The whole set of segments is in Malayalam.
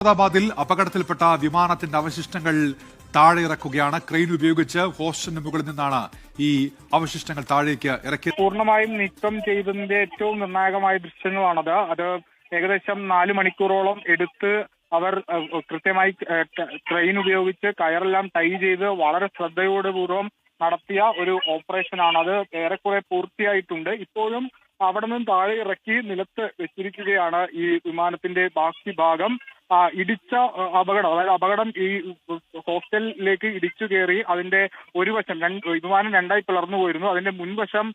അഹമ്മദാബാദിൽ അപകടത്തിൽപ്പെട്ട വിമാനത്തിന്റെ അവശിഷ്ടങ്ങൾ താഴെ ഇറക്കുകയാണ്. ക്രെയിൻ ഉപയോഗിച്ച് ഹോസ്റ്റലിന് മുകളിൽ നിന്നാണ് ഈ അവശിഷ്ടങ്ങൾ താഴേക്ക് ഇറക്കിയത്. പൂർണ്ണമായും നീക്കം ചെയ്തതിന്റെ ഏറ്റവും നിർണായകമായ ദൃശ്യങ്ങളാണത്. അത് ഏകദേശം 4 മണിക്കൂറോളം എടുത്ത് അവർ കൃത്യമായി ക്രെയിൻ ഉപയോഗിച്ച് കയറെല്ലാം ടൈ ചെയ്ത് വളരെ ശ്രദ്ധയോടുപൂർവ്വം നടത്തിയ ഒരു ഓപ്പറേഷനാണ്. അത് ഏറെക്കുറെ പൂർത്തിയായിട്ടുണ്ട്. ഇപ്പോഴും അവിടെ നിന്ന് താഴെ ഇറക്കി നിലത്ത് വെച്ചിരിക്കുകയാണ് ഈ വിമാനത്തിന്റെ ബാക്കി ഭാഗം. ഇടിച്ച അപകടം, അതായത് അപകടം ഈ ഹോസ്റ്റലിലേക്ക് ഇടിച്ചു കയറി അതിന്റെ ഒരു വശം വിമാനം രണ്ടായി പിളർന്നു പോയിരുന്നു. അതിന്റെ മുൻവശം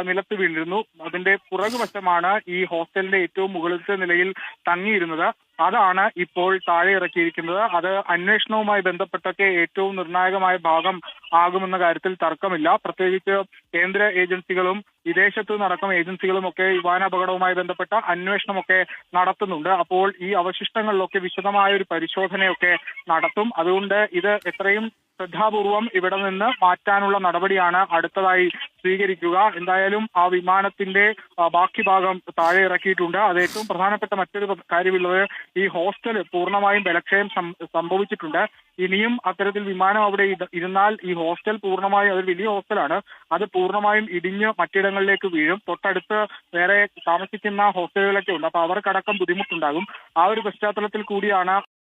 നിലത്ത് വീണിരുന്നു. അതിന്റെ പുറകുവശമാണ് ഈ ഹോസ്റ്റലിന്റെ ഏറ്റവും മുകളിലത്തെ നിലയിൽ തങ്ങിയിരുന്നത്. അതാണ് ഇപ്പോൾ താഴെ ഇറക്കിയിരിക്കുന്നത്. അത് അന്വേഷണവുമായി ബന്ധപ്പെട്ടൊക്കെ ഏറ്റവും നിർണായകമായ ഭാഗം ആകുമെന്ന കാര്യത്തിൽ തർക്കമില്ല. പ്രത്യേകിച്ച് കേന്ദ്ര ഏജൻസികളും വിദേശത്തു നടക്കുന്ന ഏജൻസികളും ഒക്കെ വിമാനാപകടവുമായി ബന്ധപ്പെട്ട അന്വേഷണമൊക്കെ നടത്തുന്നുണ്ട്. അപ്പോൾ ഈ അവശിഷ്ടങ്ങളിലൊക്കെ വിശദമായ ഒരു പരിശോധനയൊക്കെ നടത്തും. അതുകൊണ്ട് ഇത് എത്രയും ശ്രദ്ധാപൂർവം ഇവിടെ നിന്ന് മാറ്റാനുള്ള നടപടിയാണ് അടുത്തതായി സ്വീകരിക്കുക. എന്തായാലും ആ വിമാനത്തിന്റെ ബാക്കി ഭാഗം താഴെ ഇറക്കിയിട്ടുണ്ട്. അത് ഏറ്റവും പ്രധാനപ്പെട്ട മറ്റൊരു കാര്യമുള്ളത്, ഈ ഹോസ്റ്റൽ പൂർണ്ണമായും ബലക്ഷയം സംഭവിച്ചിട്ടുണ്ട്. ഇനിയും അത്തരത്തിൽ വിമാനം അവിടെ ഇരുന്നാൽ ഈ ഹോസ്റ്റൽ പൂർണ്ണമായും, അതൊരു വലിയ ഹോസ്റ്റലാണ്, അത് പൂർണ്ണമായും ഇടിഞ്ഞ് മറ്റിടങ്ങളിലേക്ക് വീഴും. തൊട്ടടുത്ത് വേറെ താമസിക്കുന്ന ഹോസ്റ്റലുകളൊക്കെ ഉണ്ട്. അപ്പൊ അവർക്കടക്കം ബുദ്ധിമുട്ടുണ്ടാകും. ആ ഒരു പശ്ചാത്തലത്തിൽ കൂടിയാണ്